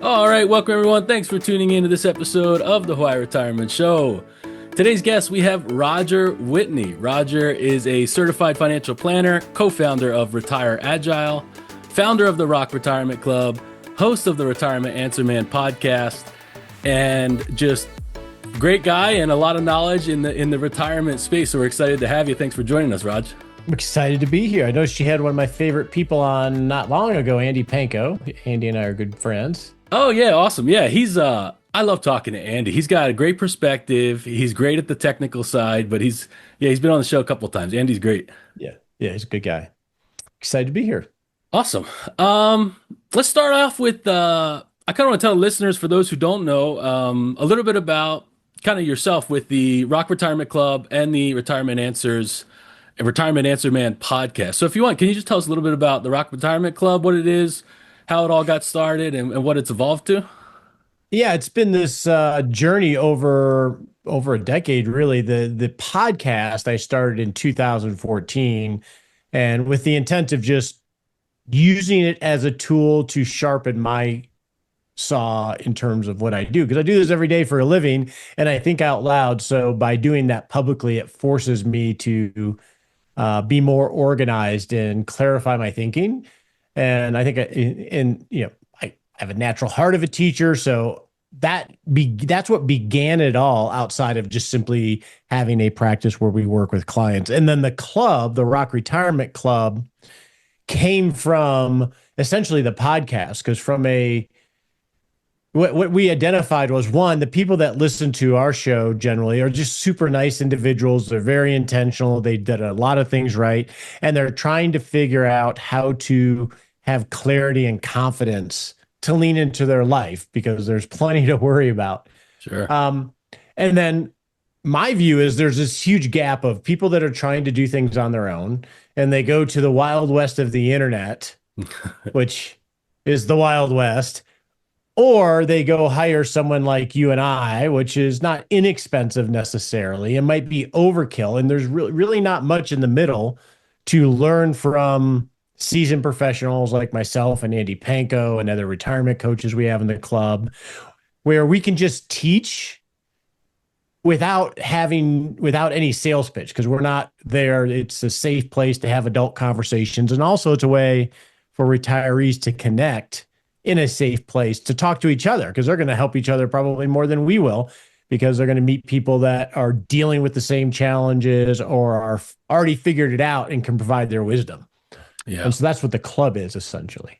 All right, welcome everyone. Thanks for tuning in to this episode of the Hawaiʻi Retirement Show. Today's guest, we have Roger Whitney. Roger is a certified financial planner, co-founder of Retire Agile, founder of the Rock Retirement Club, host of the Retirement Answer Man podcast, and just great guy and a lot of knowledge in the retirement space. So we're excited to have you. Thanks for joining us, Raj. I'm excited to be here. I know she had one of my favorite people on not long ago, Andy Panko. Andy and I are good friends. Oh yeah, awesome. Yeah, I love talking to Andy. He's got a great perspective. He's great at the technical side, but he's been on the show a couple of times. Andy's great. Yeah, he's a good guy. Excited to be here. Awesome. Let's start off with I kind of want to tell listeners, for those who don't know, a little bit about kind of yourself with the Rock Retirement Club and the Retirement Answer Man podcast. So if you want, can you just tell us a little bit about the Rock Retirement Club, what it is, how it all got started, and what it's evolved to? Yeah, it's been this journey over a decade, really. The podcast I started in 2014, and with the intent of just using it as a tool to sharpen my saw in terms of what I do, because I do this every day for a living and I think out loud. So by doing that publicly, it forces me to be more organized and clarify my thinking. And I think, I have a natural heart of a teacher, so that's what began it all, outside of just simply having a practice where we work with clients. And then the club, the Rock Retirement Club, came from essentially the podcast, because what we identified was, one, the people that listen to our show generally are just super nice individuals. They're very intentional. They did a lot of things right, and they're trying to figure out how to have clarity and confidence to lean into their life, because there's plenty to worry about. Sure. And then my view is there's this huge gap of people that are trying to do things on their own, and they go to the Wild West of the internet, which is the Wild West, or they go hire someone like you and I, which is not inexpensive necessarily. It might be overkill, and there's really not much in the middle to learn from seasoned professionals like myself and Andy Panko and other retirement coaches we have in the club, where we can just teach without any sales pitch, because we're not there. It's a safe place to have adult conversations. And also it's a way for retirees to connect in a safe place to talk to each other, because they're going to help each other probably more than we will, because they're going to meet people that are dealing with the same challenges or are already figured it out and can provide their wisdom. Yeah. And so that's what the club is, essentially.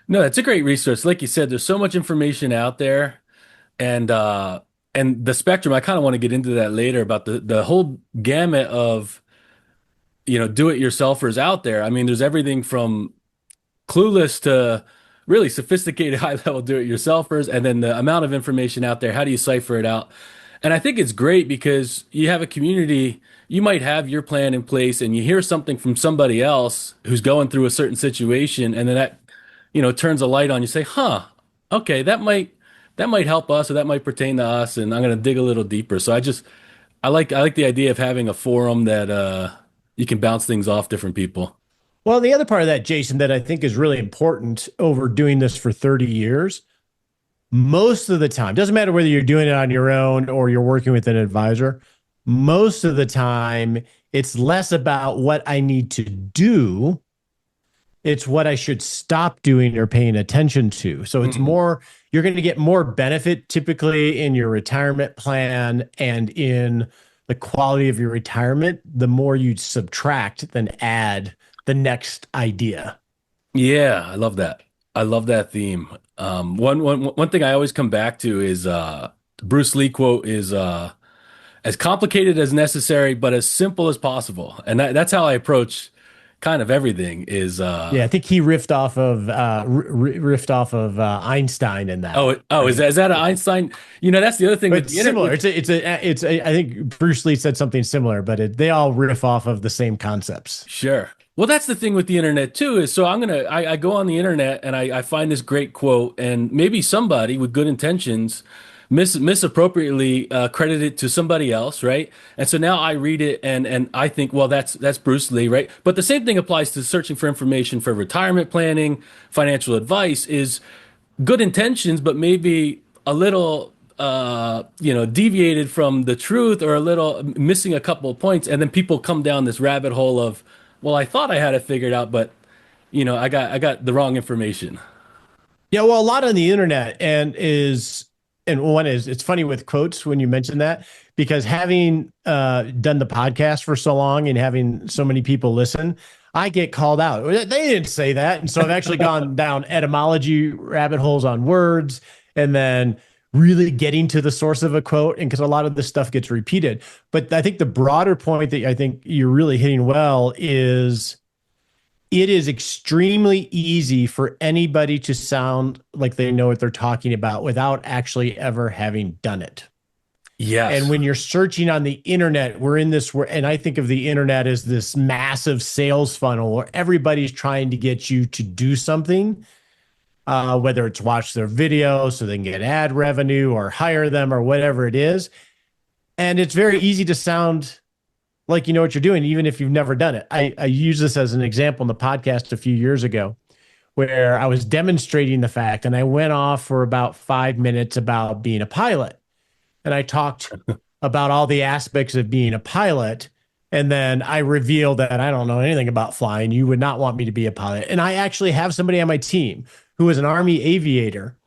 No, it's a great resource. Like you said, there's so much information out there, and the spectrum. I kind of want to get into that later, about the whole gamut of, do-it-yourselfers out there. I mean, there's everything from clueless to really sophisticated high-level do-it-yourselfers, and then the amount of information out there. How do you cipher it out? And I think it's great because you have a community. You might have your plan in place and you hear something from somebody else who's going through a certain situation, and then that, turns a light on. You say, huh, okay, that might help us, or that might pertain to us, and I'm going to dig a little deeper. So I like the idea of having a forum that you can bounce things off different people. Well, the other part of that, Jason, that I think is really important over doing this for 30 years, most of the time, doesn't matter whether you're doing it on your own or you're working with an advisor, most of the time, it's less about what I need to do. It's what I should stop doing or paying attention to. So it's more, you're going to get more benefit typically in your retirement plan and in the quality of your retirement, the more you subtract than add the next idea. Yeah, I love that. I love that theme. One thing I always come back to is Bruce Lee quote is as complicated as necessary, but as simple as possible. And that's how I approach kind of everything. Is I think he riffed off of Einstein in that. Is that an Einstein? That's the other thing. But it's similar. It's I think Bruce Lee said something similar, but they all riff off of the same concepts. Sure. Well, that's the thing with the internet too, is so I go on the internet and I find this great quote, and maybe somebody with good intentions misappropriately credit it to somebody else, right? And so now I read it and I think, well, that's Bruce Lee, right? But the same thing applies to searching for information for retirement planning, financial advice. Is good intentions, but maybe a little, deviated from the truth or a little missing a couple of points. And then people come down this rabbit hole of, well, I thought I had it figured out, but I got the wrong information. Yeah, well, a lot on the internet and one is it's funny with quotes when you mention that because having done the podcast for so long and having so many people listen, I get called out. They didn't say that, and so I've actually gone down etymology rabbit holes on words, and then really getting to the source of a quote, and because a lot of this stuff gets repeated. But I think the broader point that I think you're really hitting well is it is extremely easy for anybody to sound like they know what they're talking about without actually ever having done it. And Yes. when you're searching on the internet, we're in this, and I think of the internet as this massive sales funnel where everybody's trying to get you to do something, whether it's watch their video so they can get ad revenue or hire them or whatever it is. And it's very easy to sound like you know what you're doing, even if you've never done it. I use this as an example in the podcast a few years ago where I was demonstrating the fact, and I went off for about 5 minutes about being a pilot. And I talked about all the aspects of being a pilot. And then I revealed that I don't know anything about flying. You would not want me to be a pilot. And I actually have somebody on my team who is an Army aviator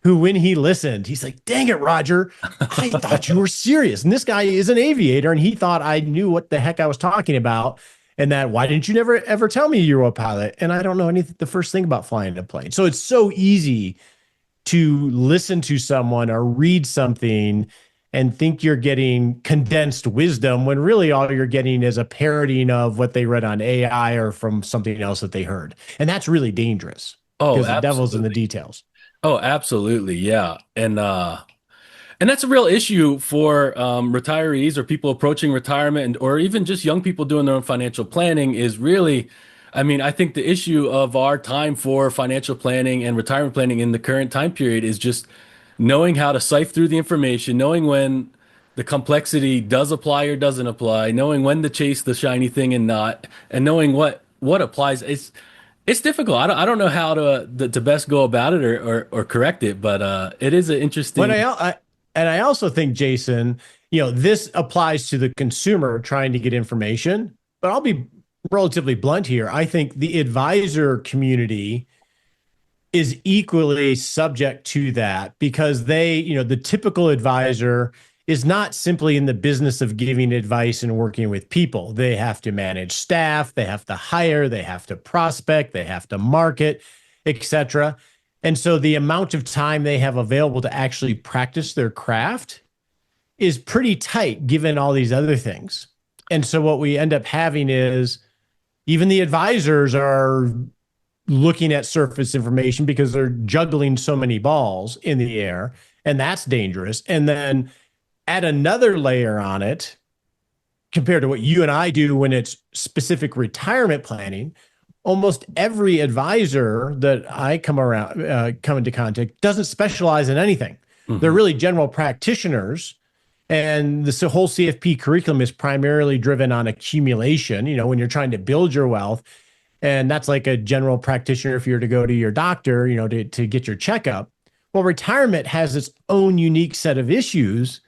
who, when he listened, he's like, dang it, Roger, I thought you were serious. And this guy is an aviator, and he thought I knew what the heck I was talking about. And that, why didn't you never ever tell me you were a pilot? And I don't know anything, the first thing about flying a plane. So it's so easy to listen to someone or read something and think you're getting condensed wisdom when really all you're getting is a parroting of what they read on AI or from something else that they heard. And that's really dangerous Oh, because the devil's in the absolutely. details. Oh, absolutely. Yeah. And that's a real issue for retirees or people approaching retirement or even just young people doing their own financial planning is really, I mean, I think the issue of our time for financial planning and retirement planning in the current time period is just knowing how to sift through the information, knowing when the complexity does apply or doesn't apply, knowing when to chase the shiny thing and not, and knowing what applies. It's difficult. I don't know how to best go about it or correct it, but it is an When interesting. and I also think, Jason, this applies to the consumer trying to get information, but I'll be relatively blunt here. I think the advisor community is equally subject to that because the typical advisor is not simply in the business of giving advice and working with people. They have to manage staff, they have to hire, they have to prospect, they have to market, etc. And so the amount of time they have available to actually practice their craft is pretty tight given all these other things. And so what we end up having is even the advisors are looking at surface information because they're juggling so many balls in the air, and that's dangerous. And then add another layer on it compared to what you and I do when it's specific retirement planning. Almost every advisor that I come into contact doesn't specialize in anything. They're Mhm. really general practitioners, and this whole CFP curriculum is primarily driven on accumulation. When you're trying to build your wealth, and that's like a general practitioner if you were to go to your doctor, to get your checkup. Well, retirement has its own unique set of issues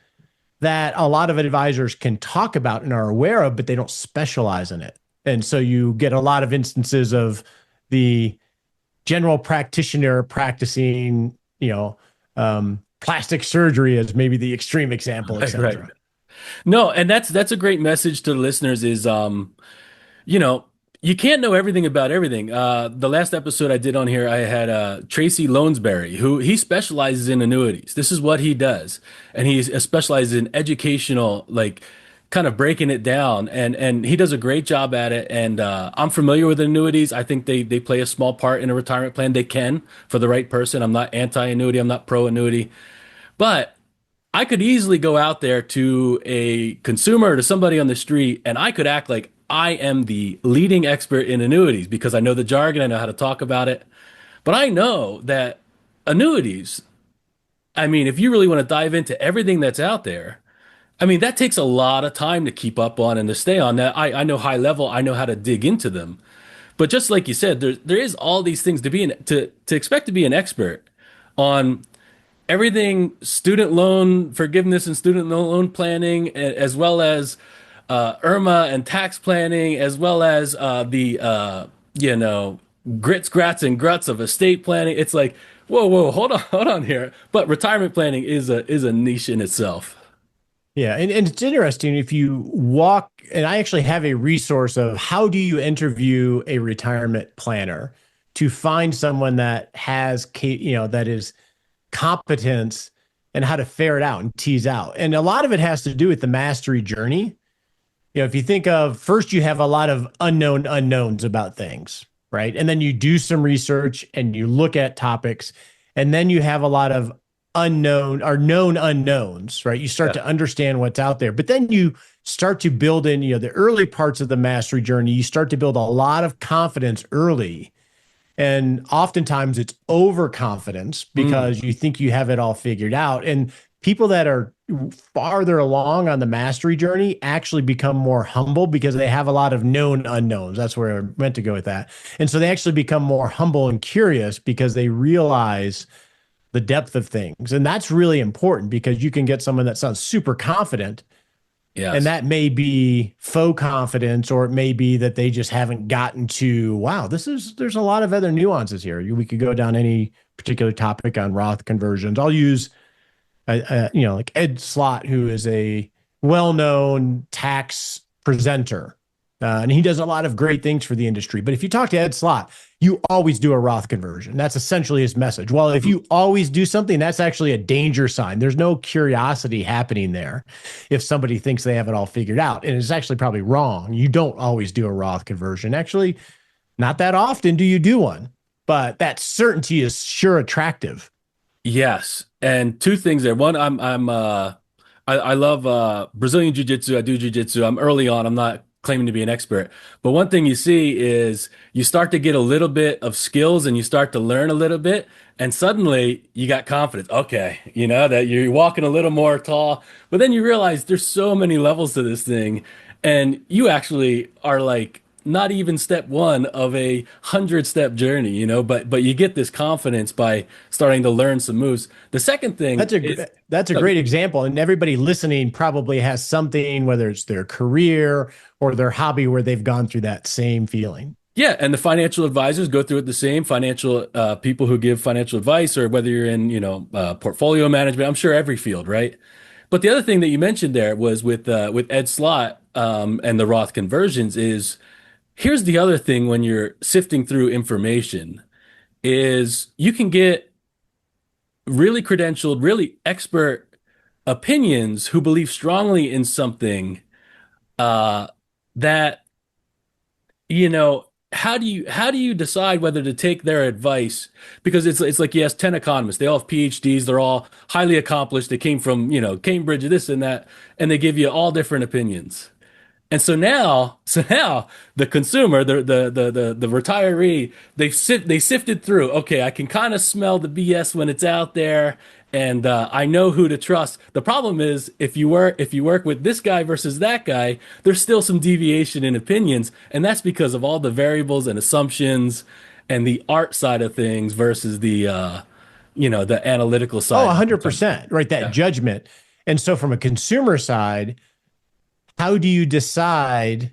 that a lot of advisors can talk about and are aware of, but they don't specialize in it. And so you get a lot of instances of the general practitioner practicing, plastic surgery as maybe the extreme example, et Right, right. cetera. No, and that's a great message to the listeners is you know, you can't know everything about everything. The last episode I did on here, I had Tracy Lonesberry, who he specializes in annuities. This is what he does, and he specializes in educational, like kind of breaking it down, and he does a great job at it. And I'm familiar with annuities. I think they play a small part in a retirement plan. They can for the right person. I'm not anti annuity. I'm not pro annuity, but I could easily go out there to a consumer or to somebody on the street and I could act like I am the leading expert in annuities because I know the jargon, I know how to talk about it. But I know that annuities, I mean, if you really want to dive into everything that's out there, I mean, that takes a lot of time to keep up on and to stay on that. I know high level, I know how to dig into them. But just like you said, there is all these things to expect to be an expert. on everything student loan forgiveness and student loan planning, as well as IRMA and tax planning, as well as you know, grits, grats, and gruts of estate planning. It's like, whoa, whoa, hold on here. But retirement planning is a niche in itself. Yeah, and it's interesting if you walk, and I actually have a resource of how do you interview a retirement planner to find someone that has, that is competence and how to ferret out and tease out. And a lot of it has to do with the mastery journey. If you think of first, you have a lot of unknown unknowns about things, right? And then you do some research and you look at topics, and then you have a lot of unknown or known unknowns, right? You start Yeah. to understand what's out there, but then you start to build in, the early parts of the mastery journey. You start to build a lot of confidence early. And oftentimes it's overconfidence Mm, because you think you have it all figured out. And people that are farther along on the mastery journey actually become more humble because they have a lot of known unknowns. That's where I meant to go with that. And so they actually become more humble and curious because they realize the depth of things. And that's really important because you can get someone that sounds super confident, and yes. that may be faux confidence, or it may be that they just haven't gotten to, wow, there's a lot of other nuances here. We could go down any particular topic on Roth conversions. I'll use, like Ed Slott, who is a well-known tax presenter. And he does a lot of great things for the industry. But if you talk to Ed Slott, you always do a Roth conversion. That's essentially his message. Well, if you always do something, that's actually a danger sign. There's no curiosity happening there if somebody thinks they have it all figured out. And it's actually probably wrong. You don't always do a Roth conversion. Actually, not that often do you do one, but that certainty is sure attractive. Yes. And two things there. One, I love Brazilian Jiu-Jitsu. I do Jiu-Jitsu. I'm early on. I'm not claiming to be an expert. But one thing you see is you start to get a little bit of skills and you start to learn a little bit. And suddenly you got confidence. Okay, that you're walking a little more tall. But then you realize there's so many levels to this thing. And you actually are like not even step one of a 100-step journey, but you get this confidence by starting to learn some moves. The second thing is, That's a great example, and everybody listening probably has something, whether it's their career or their hobby, where they've gone through that same feeling. yeah, and the financial advisors go through it the same. Financial people who give financial advice, or whether you're in, portfolio management. I'm sure every field, right? But the other thing that you mentioned there was with Ed Slott and the Roth conversions is here's the other thing when you're sifting through information is you can get really credentialed, really expert opinions who believe strongly in something uh, that how do you decide whether to take their advice? Because it's like, yes, 10 economists, they all have PhDs, they're all highly accomplished, they came from Cambridge, this and that, and they give you all different opinions. And so now the consumer, the retiree, they sifted through. Okay, I can kind of smell the BS when it's out there, and I know who to trust. The problem is if you work with this guy versus that guy, there's still some deviation in opinions, and that's because of all the variables and assumptions and the art side of things versus the analytical Oh, side. 100%, right? That Yeah. judgment. And so, from a consumer side, how do you decide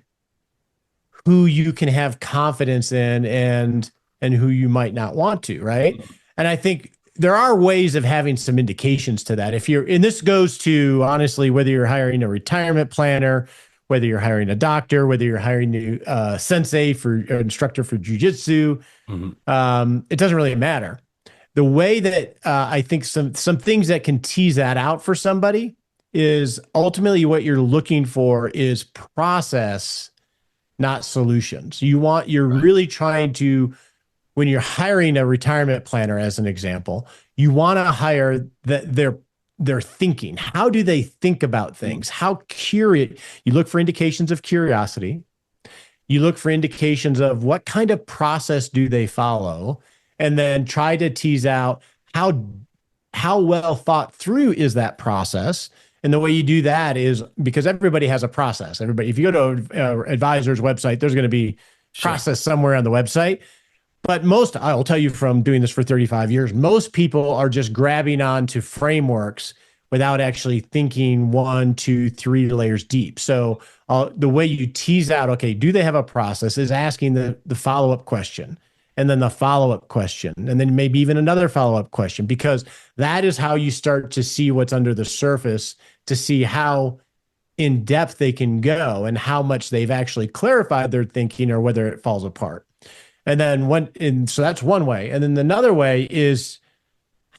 who you can have confidence in and who you might not want to, right? And I think there are ways of having some indications to that. If you're, and this goes to honestly, whether you're hiring a retirement planner, whether you're hiring a doctor, whether you're hiring a sensei for instructor for jujitsu, Mhm. it doesn't really matter. The way that I think some things that can tease that out for somebody is ultimately what you're looking for is process, not solutions. You're Right. really trying to, when you're hiring a retirement planner, as an example, you want to hire their thinking. How do they think about Mhm. things? How curious? You look for indications of curiosity. You look for indications of what kind of process do they follow, and then try to tease out how well thought through is that process. And the way you do that is because everybody has a process. Everybody, if you go to an advisor's website, there's going to be Sure. process somewhere on the website. But most, I'll tell you from doing this for 35 years, most people are just grabbing onto frameworks without actually thinking one, two, three layers deep. So the way you tease out, okay, do they have a process, is asking the follow-up question, and then the follow-up question, and then maybe even another follow-up question, because that is how you start to see what's under the surface, to see how in depth they can go and how much they've actually clarified their thinking or whether it falls apart. So that's one way. And then another way is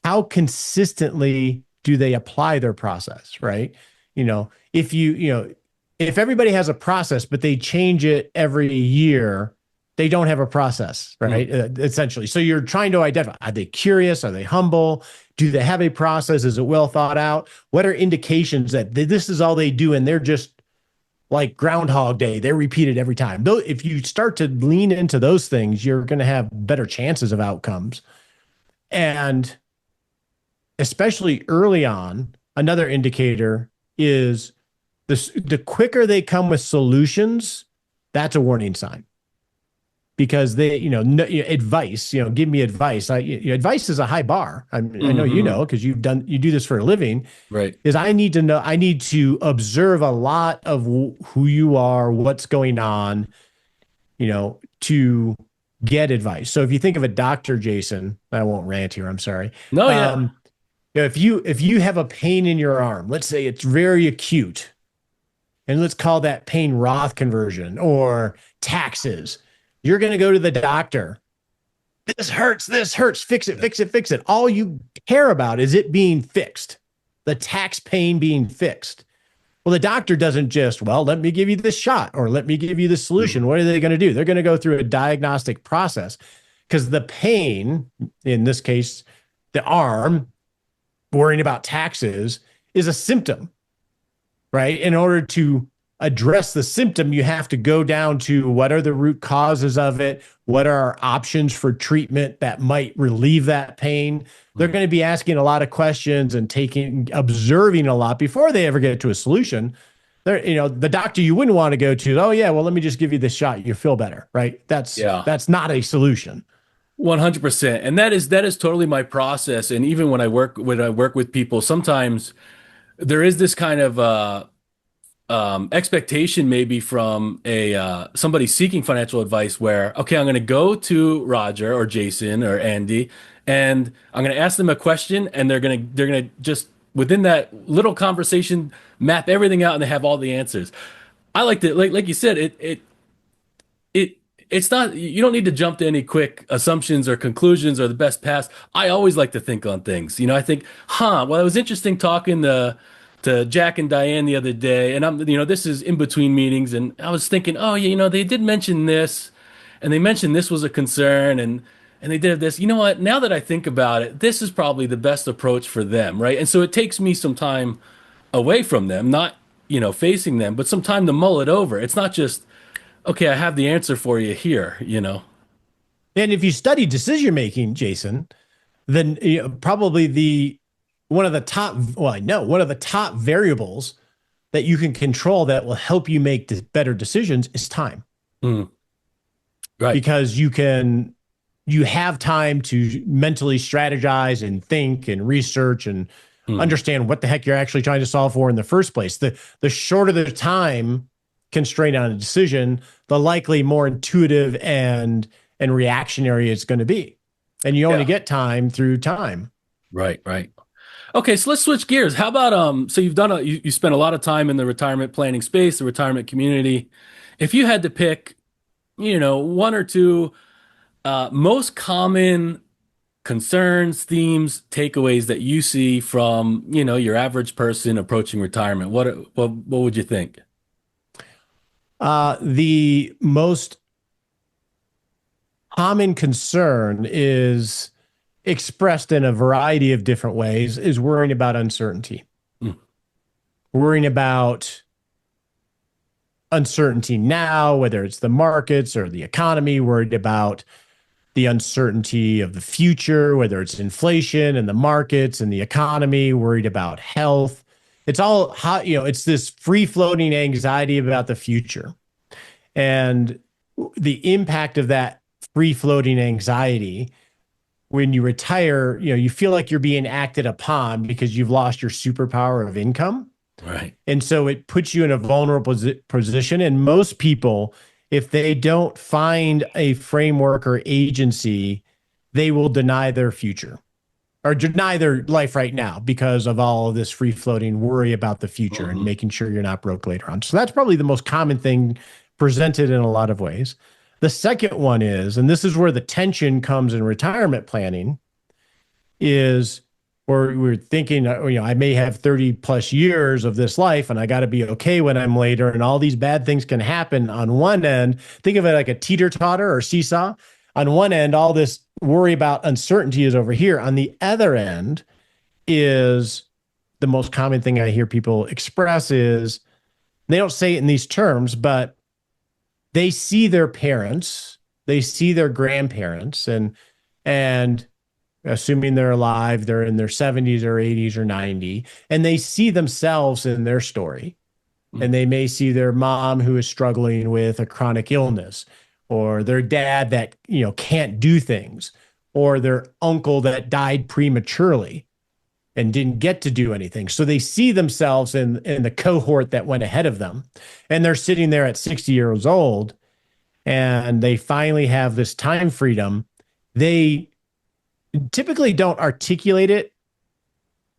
how consistently do they apply their process, right? If everybody has a process, but they change it every year, they don't have a process, right? Essentially. So you're trying to identify, are they curious? Are they humble? Do they have a process? Is it well thought out? What are indications that this is all they do and they're just like Groundhog Day? They repeat it every time. Though, if you start to lean into those things, you're going to have better chances of outcomes. And especially early on, another indicator is the quicker they come with solutions, that's a warning sign. Because advice, give me advice. Advice is a high bar. I know because you do this for a living. Right. Is I need to observe a lot of who you are, what's going on, to get advice. So if you think of a doctor, Jason, I won't rant here. I'm sorry. No, yeah. If you have a pain in your arm, let's say it's very acute, and let's call that pain Roth conversion or taxes. You're going to go to the doctor. This hurts, fix it, fix it, fix it. All you care about is it being fixed, the tax pain being fixed. Well, the doctor doesn't just, let me give you this shot or let me give you the solution. What are they going to do? They're going to go through a diagnostic process, because the pain, in this case, the arm, worrying about taxes, is a symptom, right? In order to address the symptom, you have to go down to what are the root causes of it? What are our options for treatment that might relieve that pain? They're going to be asking a lot of questions and observing a lot before they ever get to a solution. The doctor you wouldn't want to go to, let me just give you this shot. You feel better, right? That's not a solution. 100%. And that is totally my process. And even when I work with people, sometimes there is this kind of expectation maybe from somebody seeking financial advice where, okay, I'm going to go to Roger or Jason or Andy, and I'm going to ask them a question, and they're going to just within that little conversation map everything out, and they have all the answers. I like to, like you said, it's not, you don't need to jump to any quick assumptions or conclusions or the best pass. I always like to think on things. I think, well, it was interesting talking to Jack and Diane the other day, and this is in between meetings, and I was thinking, they did mention this, and they mentioned this was a concern, and they did this. You know what? Now that I think about it, this is probably the best approach for them, right? And so it takes me some time away from them, not facing them, but some time to mull it over. It's not just, okay, I have the answer for you here. And if you study decision making, Jason, then probably one of the top variables that you can control that will help you make better decisions is time. Right. Because you have time to mentally strategize and think and research and understand what the heck you're actually trying to solve for in the first place. The shorter the time constraint on a decision, the likely more intuitive and reactionary it's going to be. And you only get time through time. Right. Okay, so let's switch gears. How about so you spent a lot of time in the retirement planning space, the retirement community. If you had to pick, one or two most common concerns, themes, takeaways that you see from, your average person approaching retirement, what would you think? The most common concern is expressed in a variety of different ways, is worrying about uncertainty. Worrying about uncertainty now, whether it's the markets or the economy, worried about the uncertainty of the future, whether it's inflation and the markets and the economy, worried about health. It's all it's this free floating anxiety about the future. And the impact of that free floating anxiety. When you retire, you feel like you're being acted upon because you've lost your superpower of income. Right. And so it puts you in a vulnerable position. And most people, if they don't find a framework or agency, they will deny their future or deny their life right now because of all of this free floating worry about the future and making sure you're not broke later on. So that's probably the most common thing presented in a lot of ways. The second one is, and this is where the tension comes in retirement planning, is where we're thinking, I may have 30 plus years of this life and I got to be okay when I'm later, and all these bad things can happen on one end. Think of it like a teeter-totter or seesaw. On one end, all this worry about uncertainty is over here. On the other end is the most common thing I hear people express is, they don't say it in these terms, but they see their parents, they see their grandparents, and assuming they're alive, they're in their 70s or 80s or 90, and they see themselves in their story. And they may see their mom who is struggling with a chronic illness, or their dad that, can't do things, or their uncle that died prematurely and didn't get to do anything. So they see themselves in the cohort that went ahead of them. And they're sitting there at 60 years old and they finally have this time freedom. They typically don't articulate it,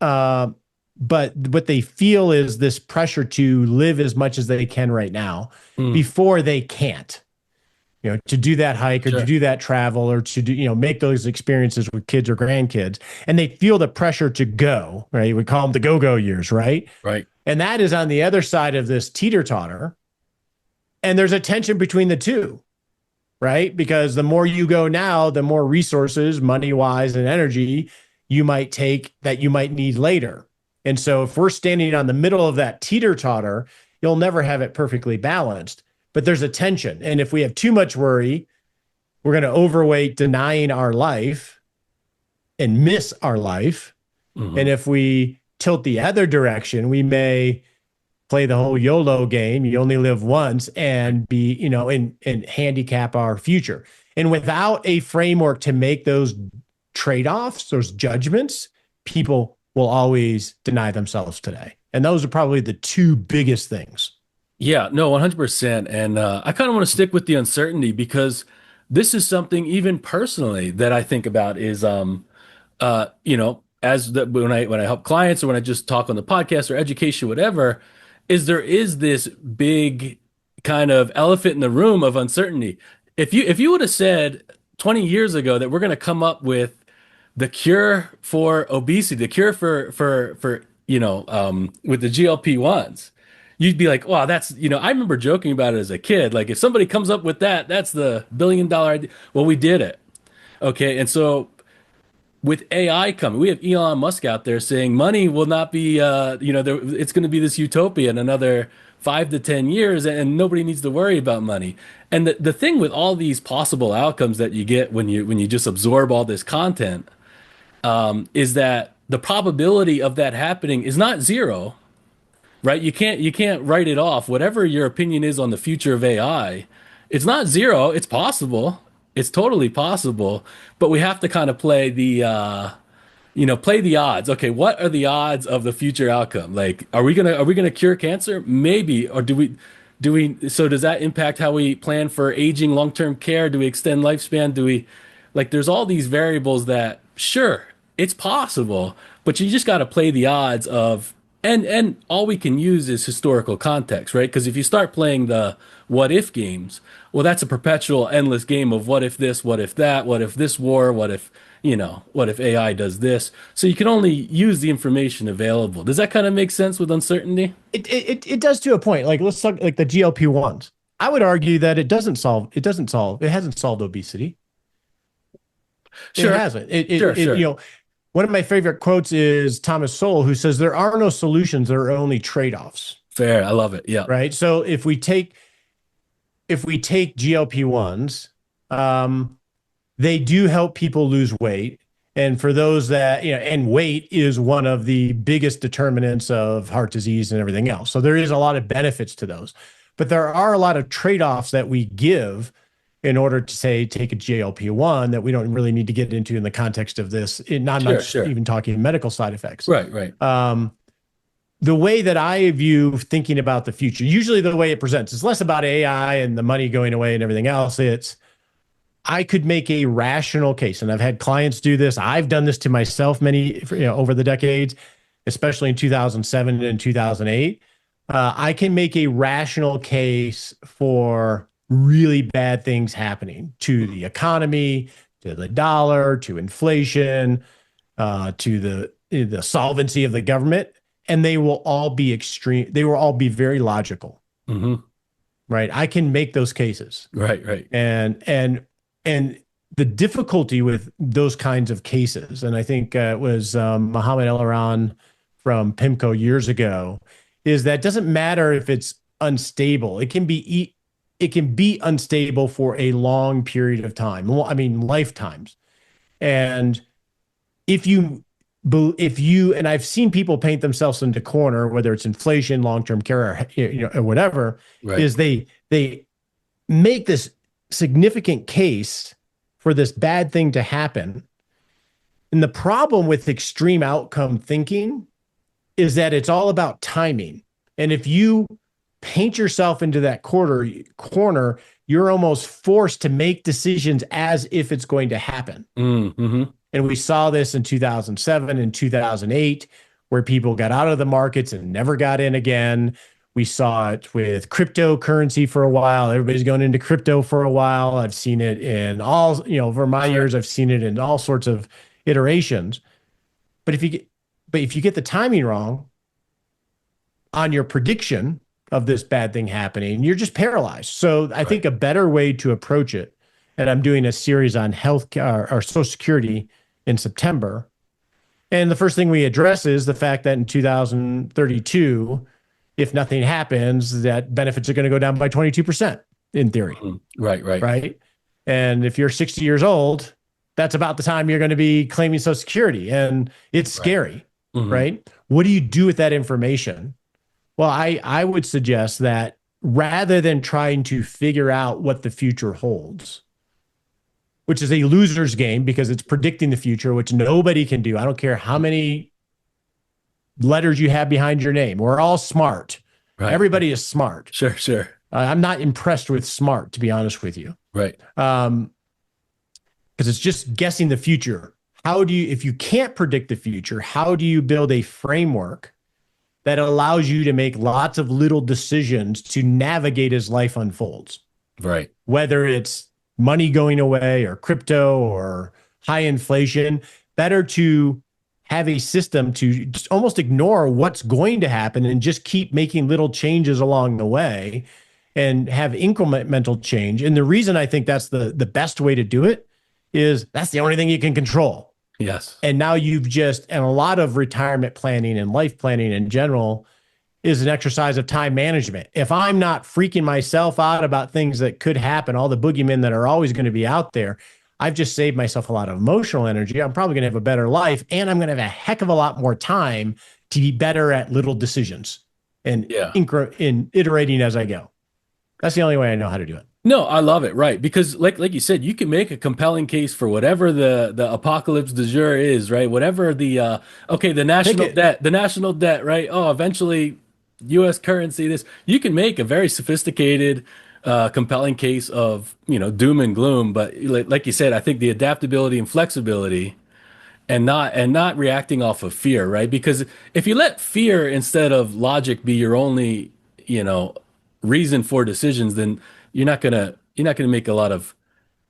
but what they feel is this pressure to live as much as they can right now before they can't. To do that hike or to do that travel or to do, make those experiences with kids or grandkids. And they feel the pressure to go, right? We call them the go-go years, right? Right. And that is on the other side of this teeter-totter. And there's a tension between the two, right? Because the more you go now, the more resources, money-wise and energy, you might take that you might need later. And so if we're standing on the middle of that teeter-totter, you'll never have it perfectly balanced. But there's a tension. And if we have too much worry, we're going to overweight denying our life and miss our life. And if we tilt the other direction, we may play the whole YOLO game. You only live once, and be, and handicap our future. And without a framework to make those trade-offs, those judgments, people will always deny themselves today. And those are probably the two biggest things. Yeah, no, 100%. And I kind of want to stick with the uncertainty because this is something even personally that I think about is, when I help clients or when I just talk on the podcast or education, whatever, is there is this big kind of elephant in the room of uncertainty. If you would have said 20 years ago that we're going to come up with the cure for obesity, the cure for with the GLP-1s, you'd be like, wow, that's, I remember joking about it as a kid. Like, if somebody comes up with that, that's the billion-dollar idea. Well, we did it. Okay. And so with AI coming, we have Elon Musk out there saying money will not be, it's going to be this utopia in another 5 to 10 years, and nobody needs to worry about money. And the thing with all these possible outcomes that you get when you just absorb all this content, is that the probability of that happening is not zero. Right? You can't write it off. Whatever your opinion is on the future of AI, it's not zero. It's possible. It's totally possible. But we have to kind of play the odds. Okay, what are the odds of the future outcome? Like, are we gonna cure cancer? Maybe. Or do we so does that impact how we plan for aging, long-term care? Do we extend lifespan? There's all these variables that, sure, it's possible, but you just got to play the odds of. And all we can use is historical context, right? Because if you start playing the what if games, well, that's a perpetual, endless game of what if this, what if that, what if this war, what if AI does this. So you can only use the information available. Does that kind of make sense with uncertainty? It does to a point. Like, let's talk like the GLP-1s. I would argue that it hasn't solved obesity. Sure. It hasn't. Sure. One of my favorite quotes is Thomas Sowell, who says, there are no solutions, there are only trade-offs. Fair. I love it. Yeah. Right. So if we take GLP-1s, they do help people lose weight. And for those that, and weight is one of the biggest determinants of heart disease and everything else. So there is a lot of benefits to those, but there are a lot of trade-offs that we give in order to say take a GLP-1 that we don't really need to get into in the context of this. I'm not Sure, just sure. even talking medical side effects. Right, right. The way that I view thinking about the future, usually the way it presents, is less about AI and the money going away and everything else. It's I could make a rational case, and I've had clients do this. I've done this to myself over the decades, especially in 2007 and 2008. I can make a rational case for really bad things happening to the economy, to the dollar, to inflation, to the solvency of the government, and they will all be extreme. They will all be very logical, Hmm. right? I can make those cases, Right, right. and the difficulty with those kinds of cases, and I think it was Mohammed El from PIMCO years ago, is that it doesn't matter if it's unstable. It can be unstable for a long period of time. Well, I mean, lifetimes. And if you and I've seen people paint themselves into corner, whether it's inflation, long-term care, or whatever, Right. is they make this significant case for this bad thing to happen. And the problem with extreme outcome thinking is that it's all about timing. And if you paint yourself into that corner, you're almost forced to make decisions as if it's going to happen. Mm-hmm. And we saw this in 2007 and 2008, where people got out of the markets and never got in again. We saw it with cryptocurrency for a while. Everybody's going into crypto for a while. I've seen it in over my years, I've seen it in all sorts of iterations. But if you get the timing wrong on your prediction of this bad thing happening, you're just paralyzed. So I think a better way to approach it, and I'm doing a series on health or Social Security in September. And the first thing we address is the fact that in 2032, if nothing happens, that benefits are going to go down by 22% in theory. Mm-hmm. Right, right. Right. And if you're 60 years old, that's about the time you're going to be claiming Social Security. And it's scary. Mm-hmm. Right. What do you do with that information? Well, I would suggest that rather than trying to figure out what the future holds, which is a loser's game because it's predicting the future, which nobody can do. I don't care how many letters you have behind your name. We're all smart. Right. Everybody is smart. Sure, sure. I'm not impressed with smart, to be honest with you. Right. Because it's just guessing the future. If you can't predict the future, how do you build a framework that allows you to make lots of little decisions to navigate as life unfolds? Right. Whether it's money going away or crypto or high inflation, better to have a system to just almost ignore what's going to happen and just keep making little changes along the way and have incremental change. And the reason I think that's the best way to do it is that's the only thing you can control. Yes. And now and a lot of retirement planning and life planning in general is an exercise of time management. If I'm not freaking myself out about things that could happen, all the boogeymen that are always going to be out there, I've just saved myself a lot of emotional energy. I'm probably going to have a better life, and I'm going to have a heck of a lot more time to be better at little decisions and in iterating as I go. That's the only way I know how to do it. No, I love it. Right. Because like you said, you can make a compelling case for whatever the apocalypse du jour is, right? Whatever the national debt, right? Oh, eventually US currency, you can make a very sophisticated, compelling case of, doom and gloom. But like you said, I think the adaptability and flexibility and not reacting off of fear, right? Because if you let fear instead of logic be your only, reason for decisions, then you're not gonna make a lot of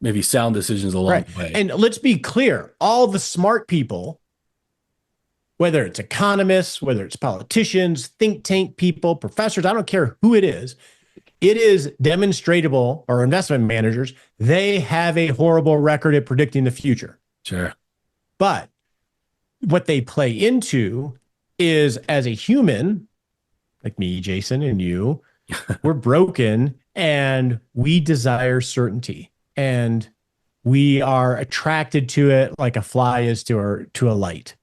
maybe sound decisions along the way. And let's be clear, all the smart people, whether it's economists, whether it's politicians, think tank people, professors, I don't care who it is demonstrable, or investment managers, they have a horrible record at predicting the future. Sure. But what they play into is, as a human, like me, Jason, and you, we're broken and we desire certainty, and we are attracted to it like a fly is to a light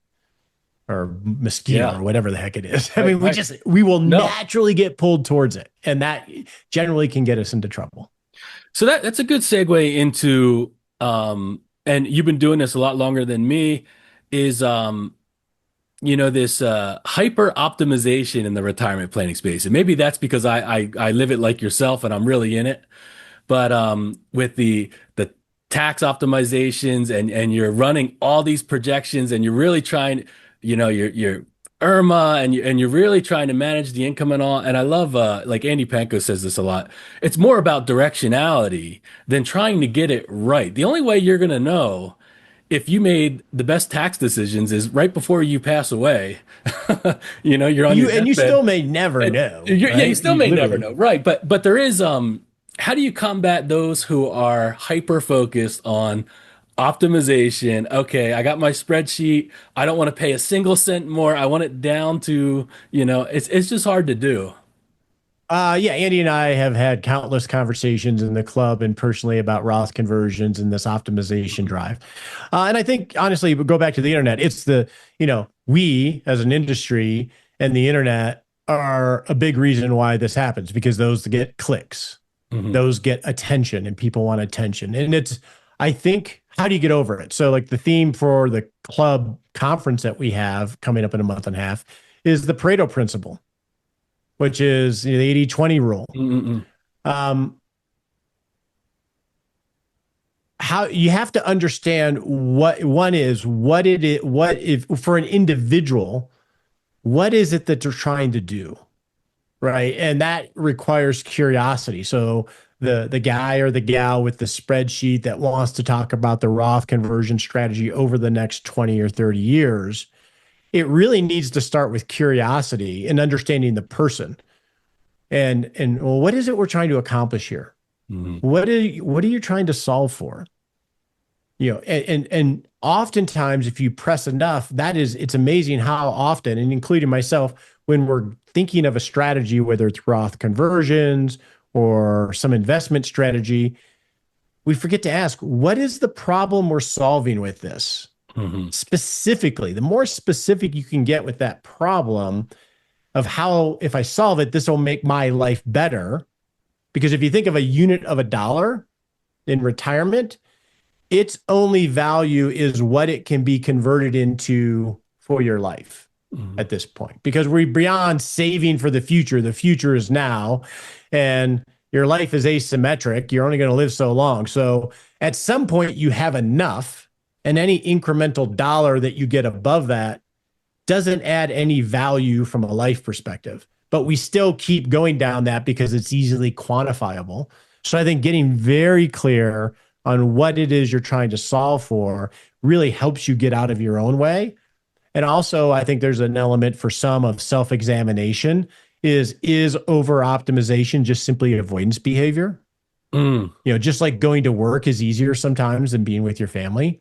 or mosquito or whatever the heck it is. I mean, we will naturally get pulled towards it, and that generally can get us into trouble. So that's a good segue into and you've been doing this a lot longer than me, is this hyper optimization in the retirement planning space. And maybe that's because I live it like yourself and I'm really in it. But with the tax optimizations and you're running all these projections and you're really trying, you're IRMA and you're really trying to manage the income and all. And I love like Andy Panko says this a lot. It's more about directionality than trying to get it right. The only way you're gonna know if you made the best tax decisions is right before you pass away. You're on your You still deathbed. may never know, Yeah, you right? still You may never literally. know, right? But there is how do you combat those who are hyper focused on optimization? Okay, I got my spreadsheet. I don't want to pay a single cent more. I want it down to, it's just hard to do. Yeah, Andy and I have had countless conversations in the club and personally about Roth conversions and this optimization drive. And I think, honestly, we go back to the internet. It's we as an industry and the internet are a big reason why this happens because those get clicks, Hmm. those get attention, and people want attention. And I think, how do you get over it? So, like, the theme for the club conference that we have coming up in a month and a half is the Pareto principle, which is the 80-20 rule. Mm-mm. Um, how you have to understand what it is, what if for an individual, what is it that they're trying to do, right? And that requires curiosity. So the guy or the gal with the spreadsheet that wants to talk about the Roth conversion strategy over the next 20 or 30 years, it really needs to start with curiosity and understanding the person. And well, what is it we're trying to accomplish here? Hmm. What are you trying to solve for? And oftentimes if you press enough, it's amazing how often, and including myself, when we're thinking of a strategy, whether it's Roth conversions or some investment strategy, we forget to ask, what is the problem we're solving with this? Hmm. Specifically, the more specific you can get with that problem of how, if I solve it, this will make my life better. Because if you think of a unit of a dollar in retirement, its only value is what it can be converted into for your life Hmm. at this point. Because we're beyond saving for the future. The future is now, and your life is asymmetric. You're only going to live so long. So at some point, you have enough, and any incremental dollar that you get above that doesn't add any value from a life perspective. But we still keep going down that because it's easily quantifiable. So I think getting very clear on what it is you're trying to solve for really helps you get out of your own way. And also, I think there's an element for some of self-examination. Is over optimization just simply avoidance behavior? Mm. Just like going to work is easier sometimes than being with your family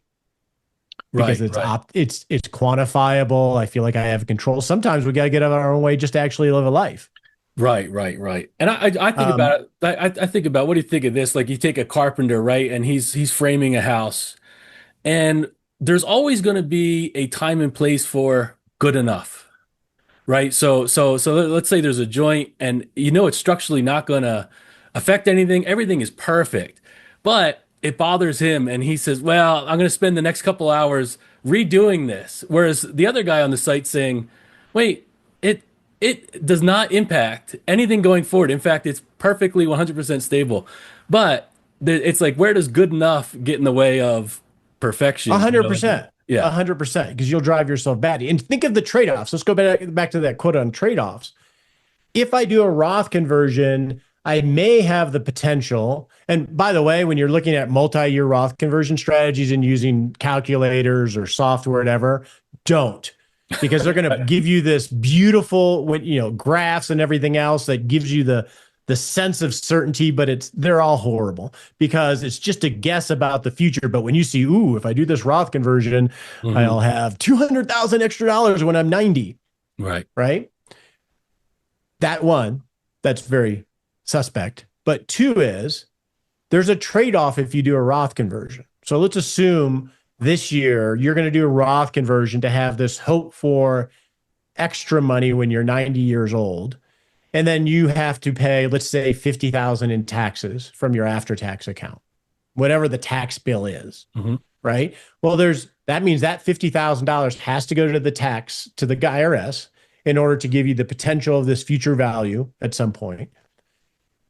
because Right, right. it's quantifiable. I feel like I have control. Sometimes we got to get out of our own way just to actually live a life. Right, right, right. And I think Um, about it. I think about, what do you think of this? Like, you take a carpenter, right? And he's framing a house, and there's always going to be a time and place for good enough, right? So let's say there's a joint, and it's structurally not going to affect anything. Everything is perfect, but it bothers him, and he says, "Well, I'm going to spend the next couple hours redoing this." Whereas the other guy on the site saying, "Wait, it it does not impact anything going forward. In fact, it's perfectly 100% stable." But it's like, where does good enough get in the way of A perfection? hundred percent. A Yeah. 100%, because you'll drive yourself batty. And think of the trade-offs. Let's go back to that quote on trade-offs. If I do a Roth conversion, I may have the potential. And by the way, when you're looking at multi-year Roth conversion strategies and using calculators or software, whatever, don't, because they're going to give you this beautiful, graphs and everything else that gives you the sense of certainty, but they're all horrible because it's just a guess about the future. But when you see, ooh, if I do this Roth conversion, Hmm. I'll have 200,000 extra dollars when I'm 90, Right. right? That's very suspect. But two is there's a trade off if you do a Roth conversion. So let's assume this year you're going to do a Roth conversion to have this hope for extra money when you're 90 years old. and then you have to pay, let's say, 50,000 in taxes from your after-tax account, whatever the tax bill is, Hmm. right? Well, that means that $50,000 has to go to the IRS in order to give you the potential of this future value at some point.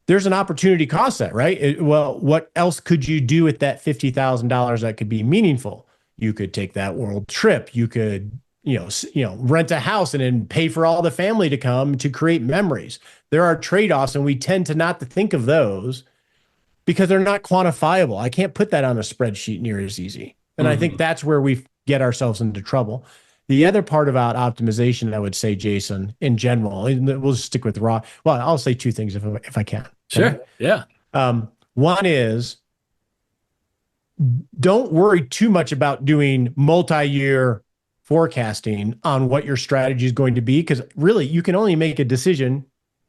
There's an opportunity cost that, right? Well, what else could you do with that $50,000 that could be meaningful? You could take that world trip. You could, rent a house and then pay for all the family to come to create memories. There are trade-offs, and we tend to not to think of those because they're not quantifiable. I can't put that on a spreadsheet near as easy. And I think Hmm. that's where we get ourselves into trouble. The other part about optimization, I would say, Jason, in general, and we'll stick with raw. Well, I'll say two things if I can. Okay. Sure. Yeah. One is don't worry too much about doing multi-year forecasting on what your strategy is going to be, because really you can only make a decision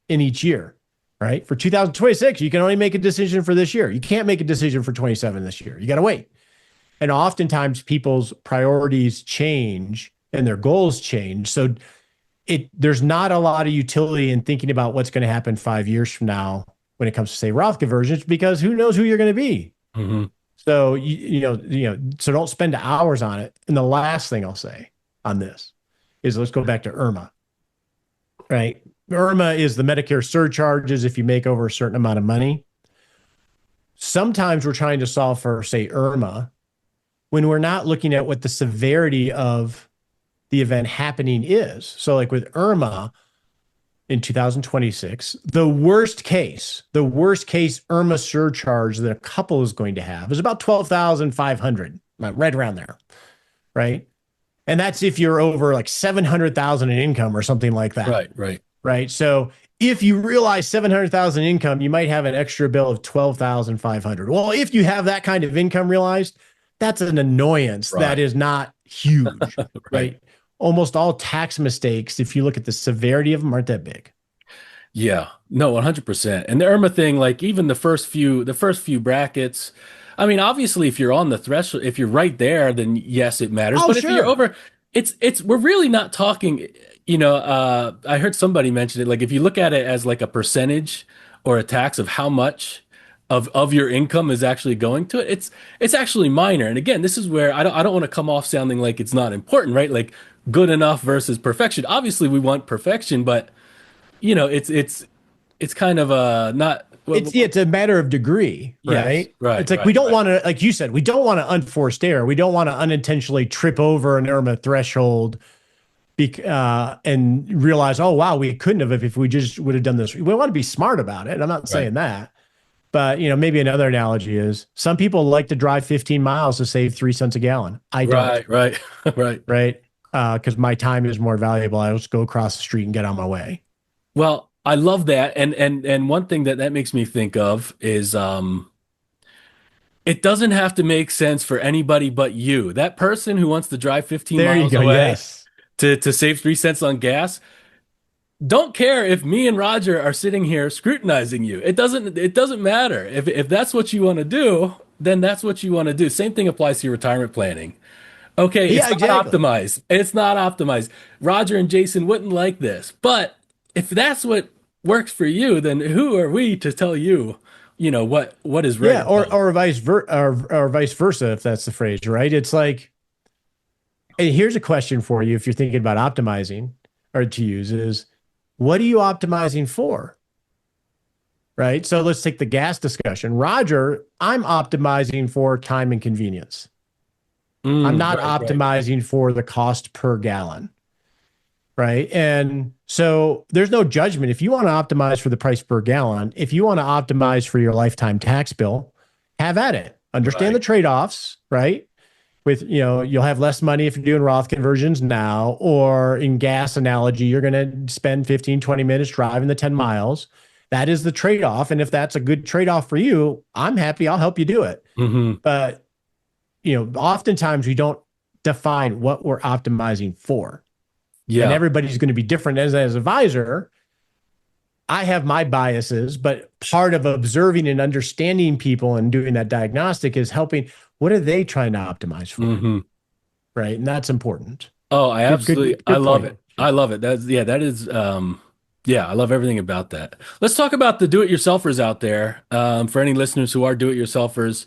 in each year, right? For 2026, you can only make a decision for this year. You can't make a decision for 27 this year. You got to wait. And oftentimes people's priorities change and their goals change. So there's not a lot of utility in thinking about what's going to happen 5 years from now when it comes to, say, Roth conversions, because who knows who you're going to be. Hmm. So so don't spend hours on it. And the last thing I'll say on this is, let's go back to IRMA, right? IRMA is the Medicare surcharges if you make over a certain amount of money. Sometimes we're trying to solve for, say, IRMA when we're not looking at what the severity of the event happening is. So like with IRMA in 2026, the worst case IRMA surcharge that a couple is going to have is about 12,500, right around there, right? And that's if you're over like 700,000 in income or something like that. Right. Right. Right. So if you realize 700,000 income, you might have an extra bill of 12,500. Well, if you have that kind of income realized, that's an annoyance that Right. is not huge, Right. right? Almost all tax mistakes, if you look at the severity of them, aren't that big. Yeah, no, 100%. And the IRMA thing, like even the first few brackets, I mean, obviously if you're on the threshold, if you're right there, then yes, it matters. Oh, But if you're sure. over, we're really not talking, I heard somebody mention it, like if you look at it as like a percentage or a tax of how much of your income is actually going to it, it's actually minor. And again, this is where I don't want to come off sounding like it's not important, right? Like good enough versus perfection. Obviously we want perfection, but it's kind of not. It's a matter of degree, Yes, right? right, It's like we right, don't right, want to, like you said, we don't want to unforced error. We don't want to unintentionally trip over an IRMA threshold and realize, oh, wow, we couldn't have if we just would have done this. We want to be smart about it. I'm not right, saying that. But, maybe another analogy is some people like to drive 15 miles to save 3 cents a gallon. I don't, right, right, right. right? Because my time is more valuable. I just go across the street and get on my way. Well, I love that, and one thing that makes me think of is it doesn't have to make sense for anybody but you. That person who wants to drive 15 There you miles go. away Yes. to save 3 cents on gas don't care if me and Roger are sitting here scrutinizing you. It doesn't matter. If that's what you want to do, then that's what you want to do. Same thing applies to your retirement planning. Okay, it's Yeah, not exactly. optimized. It's not optimized. Roger and Jason wouldn't like this. But if that's what works for you, then who are we to tell you, what is right Yeah, or wrong? or vice versa, if that's the phrase, right? It's like, and here's a question for you if you're thinking about optimizing or to use is, what are you optimizing for? Right? So let's take the gas discussion. Roger, I'm optimizing for time and convenience. I'm not Right, right, optimizing for the cost per gallon. Right. And so there's no judgment. If you want to optimize for the price per gallon, if you want to optimize for your lifetime tax bill, have at it. Understand right. the trade-offs, right? With, you'll have less money if you're doing Roth conversions now, or in gas analogy, you're going to spend 15, 20 minutes driving the 10 miles. That is the trade-off. And if that's a good trade-off for you, I'm happy. I'll help you do it. Hmm. But, oftentimes we don't define what we're optimizing for, and Yeah. everybody's going to be different. As an advisor, I have my biases, but part of observing and understanding people and doing that diagnostic is helping. What are they trying to optimize for? Hmm. Right. And that's important. Oh, I Good, good, absolutely, good, I good love point. it. I love it. That is Yeah, I love everything about that. Let's talk about the do-it-yourselfers out there. For any listeners who are do-it-yourselfers.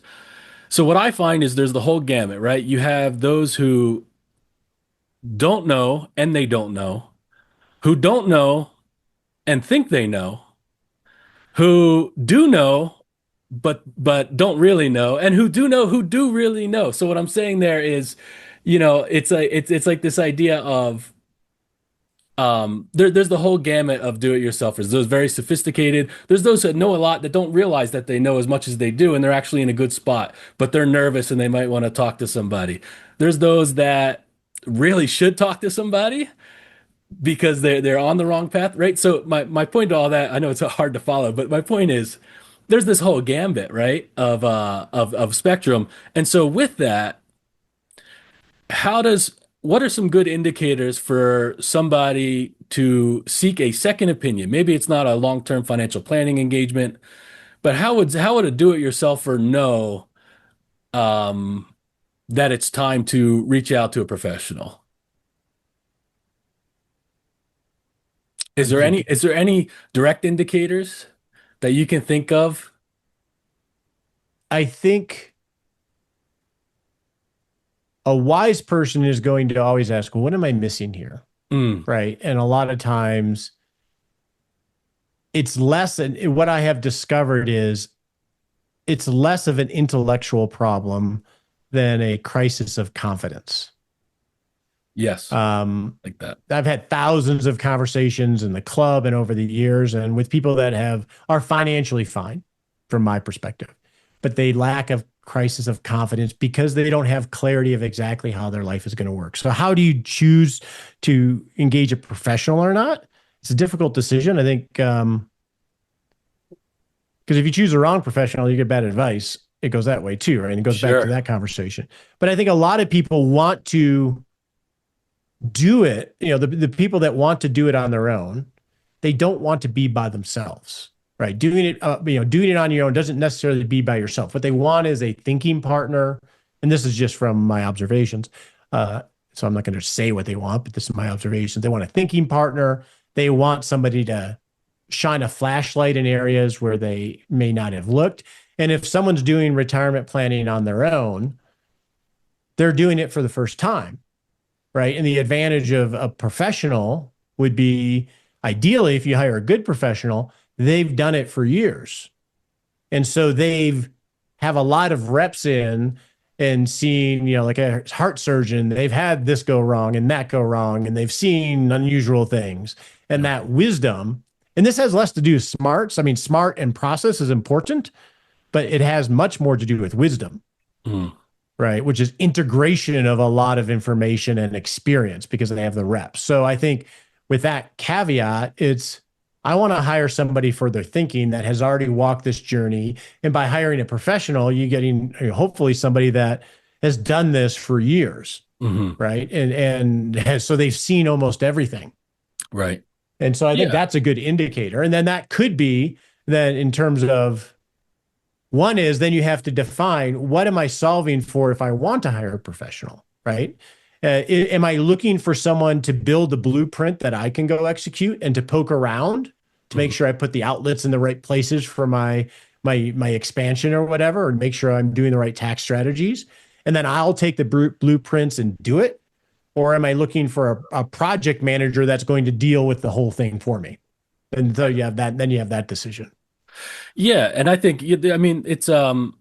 So what I find is there's the whole gamut, right? You have those who don't know and they don't know, who don't know and think they know, who do know but don't really know, and who do know who do really know. So what I'm saying there is, it's like this idea of there's the whole gamut of do-it-yourselfers. Those very sophisticated. There's those that know a lot that don't realize that they know as much as they do, and they're actually in a good spot, but they're nervous and they might want to talk to somebody. There's those that really should talk to somebody because they're on the wrong path, right? So my point to all that, I know it's hard to follow, but my point is there's this whole gambit, right, of spectrum. And so with that, what are some good indicators for somebody to seek a second opinion? Maybe it's not a long-term financial planning engagement, but how would a do-it-yourselfer know um, that it's time to reach out to a professional? I think Is there any direct indicators that you can think of? I think a wise person is going to always ask, what am I missing here? Mm, Right. And a lot of times it's less, and what I have discovered is it's less of an intellectual problem than a crisis of confidence. yes, Um, like that. I've had thousands of conversations in the club and over the years, and with people that are financially fine from my perspective, but they lack a crisis of confidence because they don't have clarity of exactly how their life is going to work. So, how do you choose to engage a professional or not? It's a difficult decision. I think because if you choose the wrong professional, you get bad advice. It goes that way too, right? And it goes back to Sure. that conversation. But I think a lot of people want to do it, the people that want to do it on their own, they don't want to be by themselves, right? Doing it on your own doesn't necessarily be by yourself. What they want is a thinking partner. And this is just from my observations. So I'm not going to say what they want, but this is my observations. They want a thinking partner. They want somebody to shine a flashlight in areas where they may not have looked. And if someone's doing retirement planning on their own, they're doing it for the first time, right? And the advantage of a professional would be ideally, if you hire a good professional, they've done it for years. And so they've have a lot of reps in and seen, like a heart surgeon, they've had this go wrong and that go wrong, and they've seen unusual things and Yeah. that wisdom. And this has less to do with smarts. I mean, smart and process is important, but it has much more to do with wisdom, Mm, right? Which is integration of a lot of information and experience because they have the reps. So I think with that caveat, I want to hire somebody for their thinking that has already walked this journey. And by hiring a professional, you're getting hopefully somebody that has done this for years, hmm. right? So they've seen almost everything. Right. And so I think Yeah. that's a good indicator. And then that could be then in terms of one is then you have to define what am I solving for if I want to hire a professional, right? Am I looking for someone to build a blueprint that I can go execute and to poke around to make Mhm. sure I put the outlets in the right places for my expansion or whatever, and make sure I'm doing the right tax strategies, and then I'll take the blueprints and do it? Or am I looking for a project manager that's going to deal with the whole thing for me? And so you have that, then you have that decision. Yeah, and I think I mean it's an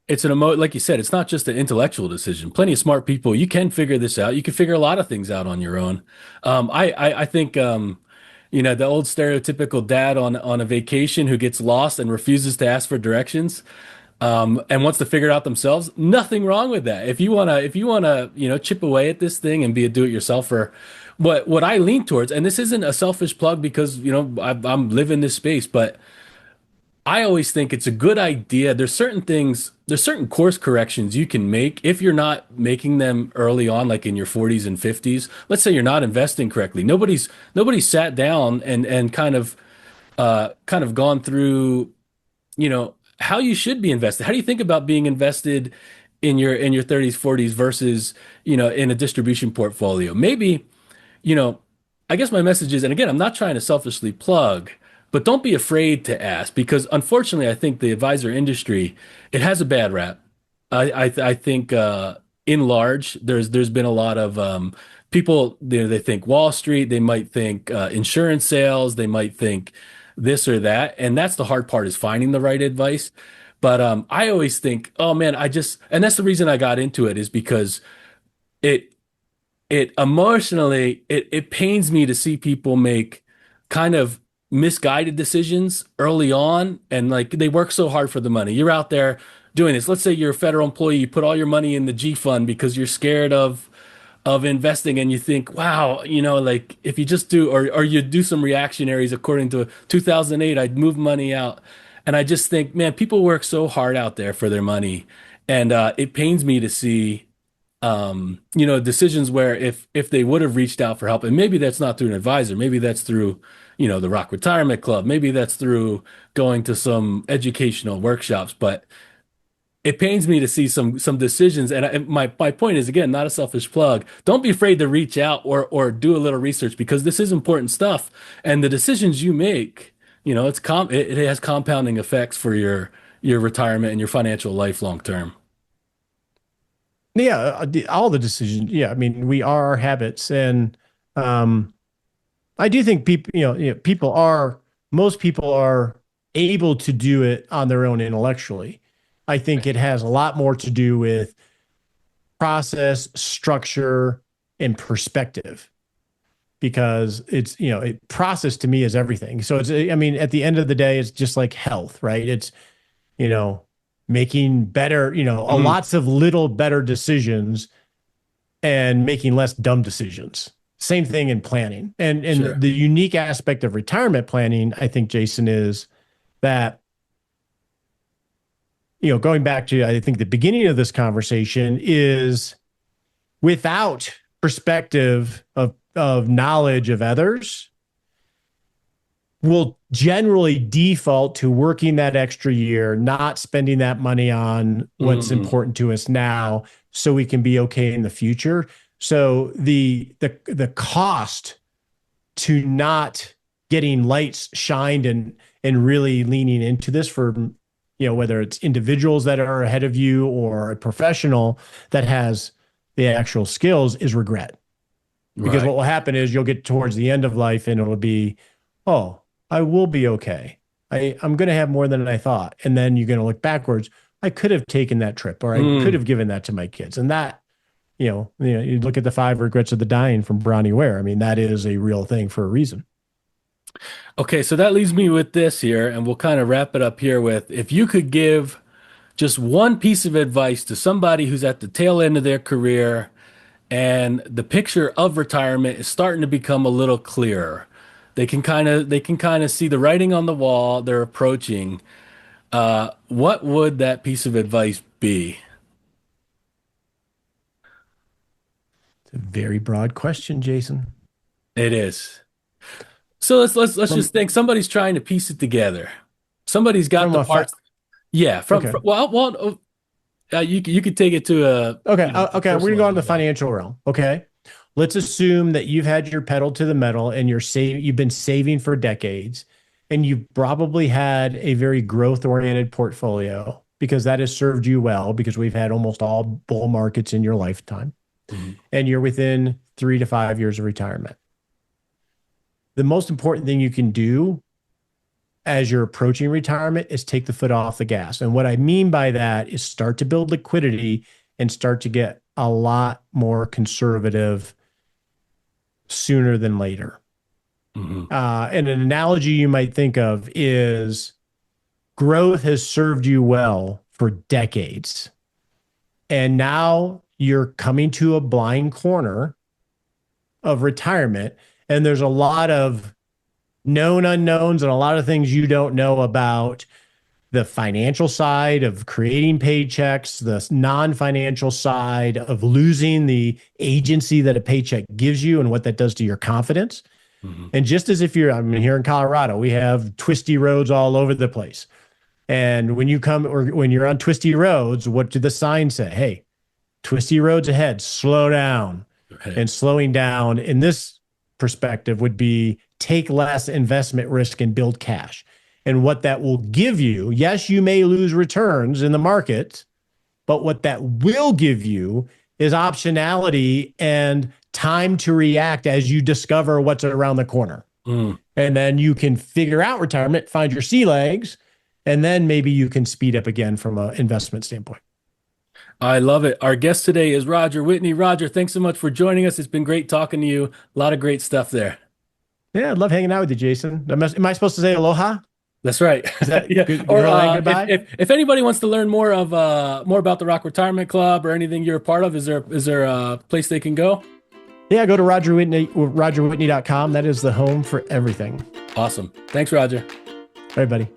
like you said, it's not just an intellectual decision. Plenty of smart people, you can figure this out. You can figure a lot of things out on your own. I think the old stereotypical dad on a vacation who gets lost and refuses to ask for directions, and wants to figure it out themselves. Nothing wrong with that. If you wanna, chip away at this thing and be a do-it-yourselfer, what I lean towards, and this isn't a selfish plug because I'm living this space, but I always think it's a good idea. There's certain course corrections you can make if you're not making them early on, like in your 40s and 50s. Let's say you're not investing correctly. Nobody's sat down and kind of gone through, how you should be invested. How do you think about being invested in your 30s, 40s versus, in a distribution portfolio? Maybe, you know, I guess my message is, and again, I'm not trying to selfishly plug, but don't be afraid to ask because unfortunately, I think the advisor industry, it has a bad rap. I think in large, there's been a lot of people, they think Wall Street, they might think insurance sales, they might think this or that, and that's the hard part is finding the right advice. But I always think, oh man, and that's the reason I got into it is because it it emotionally it pains me to see people make kind of misguided decisions early on and like they work so hard for the money. You're out there doing this. Let's say you're a federal employee, you put all your money in the G fund because you're scared of investing and you think, wow, like if you just do or you do some reactionaries according to 2008, I'd move money out. And I just think, man, people work so hard out there for their money. And it pains me to see decisions where if they would have reached out for help, and maybe that's not through an advisor, maybe that's through, the Rock Retirement Club, maybe that's through going to some educational workshops, but it pains me to see some decisions. And my point is again, not a selfish plug. Don't be afraid to reach out or do a little research because this is important stuff. And the decisions you make, it has compounding effects for your retirement and your financial life long term. Yeah, all the decisions. Yeah, I mean, we are our habits, and um, I do think people, most people are able to do it on their own intellectually. I think it has a lot more to do with process, structure, and perspective because process to me is everything. So I mean, at the end of the day, it's just like health, right? It's, you know, making better, Mm, lots of little better decisions and making less dumb decisions. Same thing in planning. And sure. the unique aspect of retirement planning, I think, Jason, is that, going back to, I think, the beginning of this conversation is without perspective of knowledge of others, will generally default to working that extra year, not spending that money on what's Mm, important to us now so we can be okay in the future. So the cost to not getting lights shined and really leaning into this for, whether it's individuals that are ahead of you or a professional that has the actual skills is regret. Because right. what will happen is you'll get towards the end of life and it'll be, oh, I will be okay. I'm going to have more than I thought. And then you're going to look backwards. I could have taken that trip or I could Mm. have given that to my kids. And that, you look at the five regrets of the dying from Bronnie Ware. I mean, that is a real thing for a reason. Okay, so that leaves me with this here, and we'll kind of wrap it up here with if you could give just one piece of advice to somebody who's at the tail end of their career and the picture of retirement is starting to become a little clearer. They can kind of see the writing on the wall, they're approaching. What would that piece of advice be? It's a very broad question, Jason. It is. So let's just From think somebody's trying to piece it together. Somebody's got from the a parts. Yeah, okay. you could take it to a Okay, we're gonna personal go on the level. financial realm. Okay. Let's assume that you've had your pedal to the metal and you've been saving for decades and you've probably had a very growth oriented portfolio because that has served you well because we've had almost all bull markets in your lifetime Mhm. and you're within 3 to 5 years of retirement. The most important thing you can do as you're approaching retirement is take the foot off the gas. And what I mean by that is start to build liquidity and start to get a lot more conservative sooner than later. Mhm. And an analogy you might think of is growth has served you well for decades. And now you're coming to a blind corner of retirement. And there's a lot of known unknowns and a lot of things you don't know about the financial side of creating paychecks, the non-financial side of losing the agency that a paycheck gives you and what that does to your confidence. Mhm. And just as if I mean, here in Colorado, we have twisty roads all over the place. And when you come or when you're on twisty roads, what do the signs say? Hey, twisty roads ahead, slow down. Right. And slowing down in this perspective would be take less investment risk and build cash. And what that will give you, yes, you may lose returns in the market, but what that will give you is optionality and time to react as you discover what's around the corner. And then you can figure out retirement, find your sea legs, and then maybe you can speed up again from an investment standpoint. I love it. Our guest today is Roger Whitney. Roger, thanks so much for joining us. It's been great talking to you. A lot of great stuff there. Yeah, I'd love hanging out with you, Jason. Am I supposed to say aloha? That's right. Is that yeah. good, Or goodbye? if anybody wants to learn more about the Rock Retirement Club or anything you're a part of, is there a place they can go? Yeah, go to rogerwhitney.com. That is the home for everything. Awesome. Thanks, Roger. All right, buddy.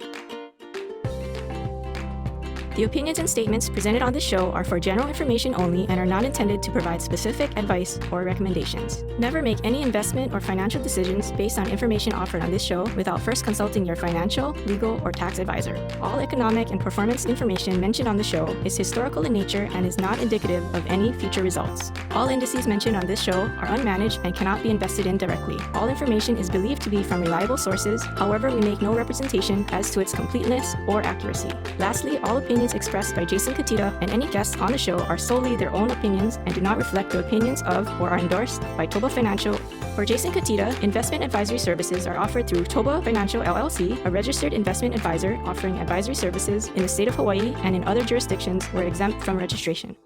The opinions and statements presented on this show are for general information only and are not intended to provide specific advice or recommendations. Never make any investment or financial decisions based on information offered on this show without first consulting your financial, legal, or tax advisor. All economic and performance information mentioned on the show is historical in nature and is not indicative of any future results. All indices mentioned on this show are unmanaged and cannot be invested in directly. All information is believed to be from reliable sources. However, we make no representation as to its completeness or accuracy. Lastly, all opinions expressed by Jason Cutitta and any guests on the show are solely their own opinions and do not reflect the opinions of or are endorsed by Toba Financial. For Jason Cutitta, investment advisory services are offered through Toba Financial LLC, a registered investment advisor offering advisory services in the state of Hawaii and in other jurisdictions where exempt from registration.